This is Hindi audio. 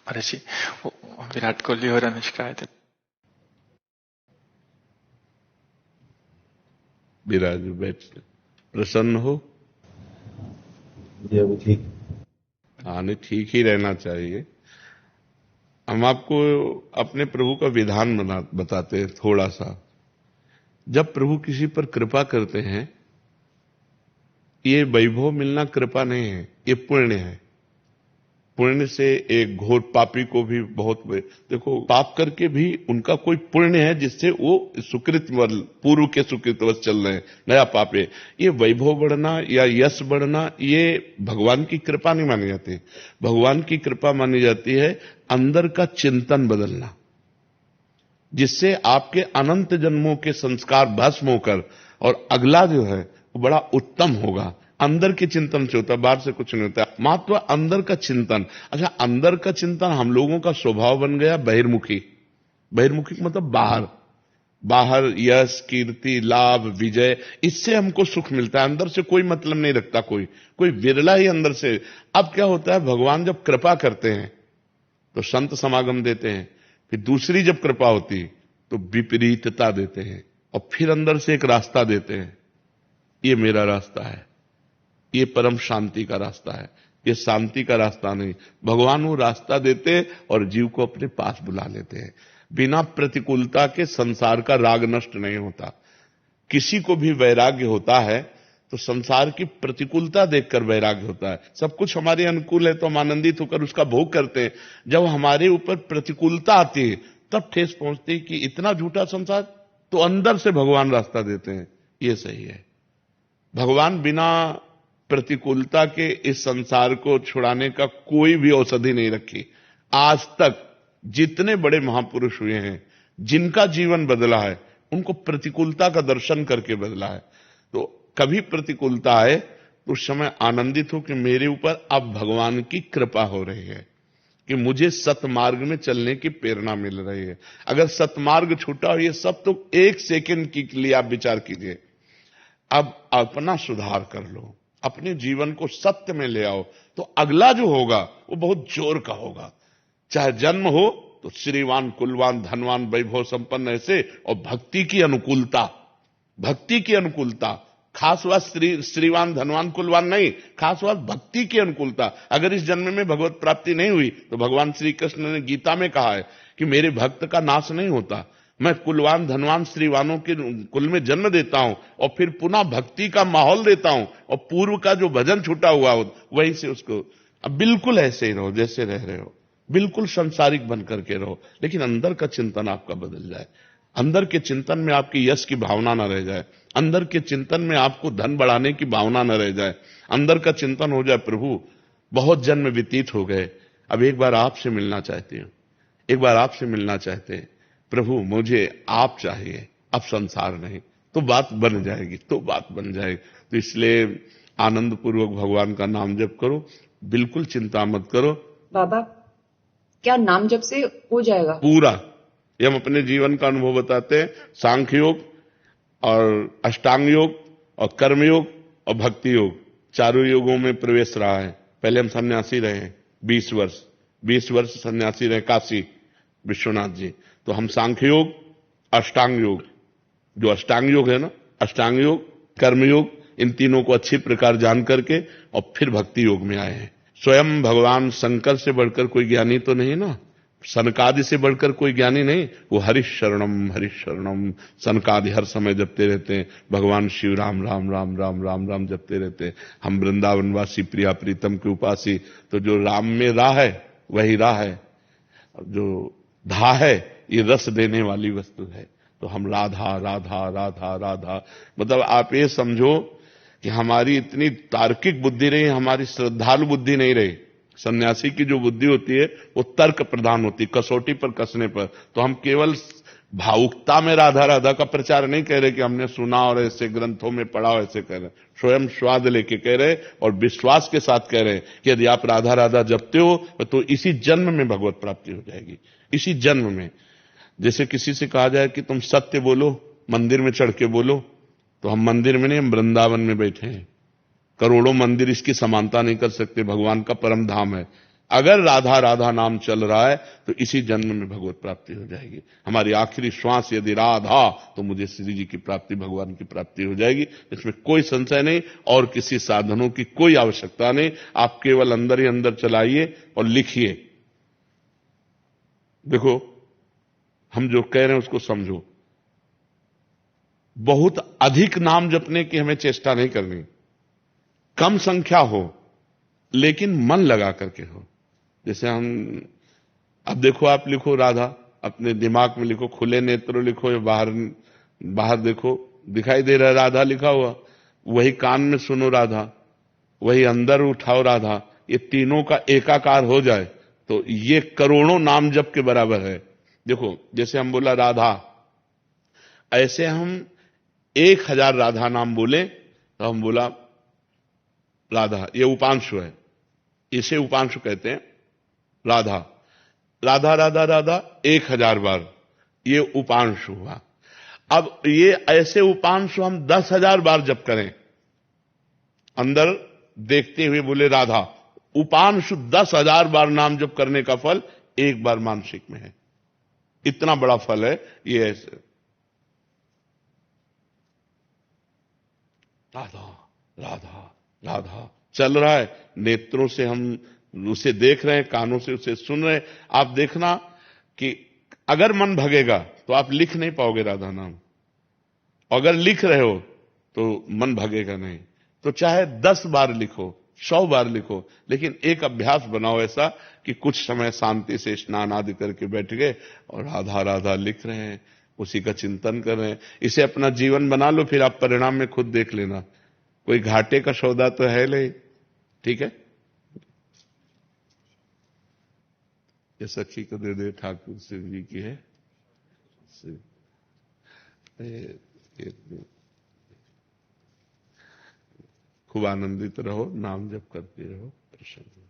महर्षि, विराट कोहली और अनुष्का आए थे। विराज बैठ प्रसन्न हो? जी अभी ठीक। हाँ, नहीं ठीक ही रहना चाहिए। हम आपको अपने प्रभु का विधान बताते हैं थोड़ा सा। जब प्रभु किसी पर कृपा करते हैं, ये वैभव मिलना कृपा नहीं है, ये पुण्य है। पुण्य से एक घोर पापी को भी बहुत देखो, पाप करके भी उनका कोई पुण्य है जिससे वो सुकृत पूर्व के सुकृतवश चल रहे हैं, नया पाप है। ये वैभव बढ़ना या यश बढ़ना ये भगवान की कृपा नहीं मानी जाती। भगवान की कृपा मानी जाती है अंदर का चिंतन बदलना, जिससे आपके अनंत जन्मों के संस्कार भस्म होकर और अगला जो है वो बड़ा उत्तम होगा। अंदर के चिंतन से होता है, बाहर से कुछ नहीं होता। मात्र अंदर का चिंतन। अच्छा, अंदर का चिंतन हम लोगों का स्वभाव बन गया बहिर्मुखी। बहिर्मुखी मतलब बाहर, बाहर यश कीर्ति लाभ विजय, इससे हमको सुख मिलता है। अंदर से कोई मतलब नहीं रखता कोई विरला ही अंदर से। अब क्या होता है, भगवान जब कृपा करते हैं तो संत समागम देते हैं, फिर दूसरी जब कृपा होती तो विपरीतता देते हैं, और फिर अंदर से एक रास्ता देते हैं। ये मेरा रास्ता है, ये परम शांति का रास्ता है, ये शांति का रास्ता नहीं। भगवान वो रास्ता देते और जीव को अपने पास बुला लेते हैं। बिना प्रतिकूलता के संसार का राग नष्ट नहीं होता। किसी को भी वैराग्य होता है तो संसार की प्रतिकूलता देखकर वैराग्य होता है। सब कुछ हमारे अनुकूल है तो हम आनंदित होकर उसका भोग करते हैं। जब हमारे ऊपर प्रतिकूलता आती है तब ठेस पहुंचती है कि इतना झूठा संसार, तो अंदर से भगवान रास्ता देते हैं। ये सही है। भगवान बिना प्रतिकूलता के इस संसार को छुड़ाने का कोई भी औषधि नहीं रखी। आज तक जितने बड़े महापुरुष हुए हैं, जिनका जीवन बदला है, उनको प्रतिकूलता का दर्शन करके बदला है। तो कभी प्रतिकूलता आए तो उस समय आनंदित हो कि मेरे ऊपर अब भगवान की कृपा हो रही है, कि मुझे सतमार्ग में चलने की प्रेरणा मिल रही है। अगर सतमार्ग छूटा हो, ये सब तो एक सेकंड के लिए आप विचार कीजिए। अब अपना सुधार कर लो, अपने जीवन को सत्य में ले आओ, तो अगला जो होगा वो बहुत जोर का होगा। चाहे जन्म हो तो श्रीवान कुलवान धनवान वैभव संपन्न ऐसे, और भक्ति की अनुकूलता, भक्ति की अनुकूलता। खास बात श्रीवान धनवान कुलवान नहीं, खास बात भक्ति की अनुकूलता। अगर इस जन्म में भगवत प्राप्ति नहीं हुई तो भगवान श्री कृष्ण ने गीता में कहा है कि मेरे भक्त का नाश नहीं होता। मैं कुलवान धनवान श्रीवानों के कुल में जन्म देता हूं और फिर पुनः भक्ति का माहौल देता हूं, और पूर्व का जो भजन छूटा हुआ हो वहीं से उसको। अब बिल्कुल ऐसे ही रहो जैसे रह रहे हो, बिल्कुल संसारिक बन करके रहो, लेकिन अंदर का चिंतन आपका बदल जाए। अंदर के चिंतन में आपकी यश की भावना न रह जाए, अंदर के चिंतन में आपको धन बढ़ाने की भावना न रह जाए। अंदर का चिंतन हो जाए, प्रभु बहुत जन्म व्यतीत हो गए, अब एक बार आपसे मिलना चाहती हूं, एक बार आपसे मिलना चाहते हैं प्रभु, मुझे आप चाहिए, अब संसार नहीं। तो बात बन जाएगी, तो बात बन जाएगी। तो इसलिए आनंद पूर्वक भगवान का नाम जप करो, बिल्कुल चिंता मत करो। बाबा, क्या नाम जप से हो जाएगा पूरा? ये हम अपने जीवन का अनुभव बताते हैं। सांख्य योग और अष्टांग योग और कर्म योग और भक्ति योग, चारों योगों में प्रवेश रहा है। पहले हम सन्यासी रहे हैं 20 वर्ष सन्यासी रहे काशी विश्वनाथ जी। तो हम सांख्य योग, अष्टांग योग, जो अष्टांग योग है ना, अष्टांग योग कर्म योग, इन तीनों को अच्छी प्रकार जान करके और फिर भक्ति योग में आए हैं। स्वयं भगवान शंकर से बढ़कर कोई ज्ञानी तो नहीं ना, सनकादि से बढ़कर कोई ज्ञानी नहीं। वो हरिशरणम सनकादि हर समय जपते रहते हैं। भगवान शिव राम राम राम राम राम राम जपते रहते हैं। हम वृंदावनवासी प्रिया प्रीतम के उपासी, तो जो राम में राह है वही राह है, जो धा है ये रस देने वाली वस्तु है। तो हम राधा राधा राधा राधा, मतलब आप ये समझो कि हमारी इतनी तार्किक बुद्धि नहीं, हमारी श्रद्धालु बुद्धि नहीं रही। सन्यासी की जो बुद्धि होती है वो तर्क प्रधान होती, कसौटी पर कसने पर। तो हम केवल भावुकता में राधा राधा का प्रचार नहीं कह रहे कि हमने सुना और ऐसे ग्रंथों में पढ़ा, ऐसे कह रहे, स्वयं स्वाद लेके कह रहे और विश्वास के साथ कह रहे कि यदि आप राधा राधा जपते हो तो इसी जन्म में भगवत प्राप्ति हो जाएगी, इसी जन्म में। जैसे किसी से कहा जाए कि तुम सत्य बोलो, मंदिर में चढ़ के बोलो, तो हम मंदिर में नहीं, हम वृंदावन में बैठे हैं। करोड़ों मंदिर इसकी समानता नहीं कर सकते, भगवान का परम धाम है। अगर राधा राधा नाम चल रहा है तो इसी जन्म में भगवत प्राप्ति हो जाएगी। हमारी आखिरी श्वास यदि राधा, तो मुझे श्री जी की प्राप्ति, भगवान की प्राप्ति हो जाएगी। इसमें कोई संशय नहीं और किसी साधनों की कोई आवश्यकता नहीं। आप केवल अंदर ही अंदर चलाइए और लिखिए। देखो, हम जो कह रहे हैं उसको समझो। बहुत अधिक नाम जपने की हमें चेष्टा नहीं करनी, कम संख्या हो लेकिन मन लगा करके हो। जैसे हम, अब देखो, आप लिखो राधा, अपने दिमाग में लिखो, खुले नेत्र लिखो या बाहर बाहर देखो, दिखाई दे रहा है राधा लिखा हुआ। वही कान में सुनो राधा, वही अंदर उठाओ राधा। ये तीनों का एकाकार हो जाए तो ये करोड़ों नाम जप के बराबर है। देखो, जैसे हम बोला राधा, ऐसे हम 1000 राधा नाम बोले तो हम बोला राधा, ये उपांशु है, इसे उपांशु कहते हैं। राधा राधा राधा राधा 1000 बार, ये उपांशु हुआ। अब ये ऐसे उपांशु हम 10,000 बार जप करें, अंदर देखते हुए बोले राधा, उपांशु 10,000 बार नाम जप करने का फल एक बार मानसिक में है। इतना बड़ा फल है ये। ऐसे राधा राधा राधा चल रहा है, नेत्रों से हम उसे देख रहे हैं, कानों से उसे सुन रहे हैं। आप देखना कि अगर मन भगेगा तो आप लिख नहीं पाओगे राधा नाम, अगर लिख रहे हो तो मन भगेगा नहीं। तो चाहे 10 बार लिखो, 100 बार लिखो, लेकिन एक अभ्यास बनाओ ऐसा कि कुछ समय शांति से स्नान आदि करके बैठ गए और राधा राधा लिख रहे हैं, उसी का चिंतन कर रहे हैं। इसे अपना जीवन बना लो, फिर आप परिणाम में खुद देख लेना। कोई घाटे का सौदा तो है नहीं, ठीक है। ये सखी को दे दे, ठाकुर शिव जी की है। खूब आनंदित रहो, नाम जप करते रहो, प्रसन्न।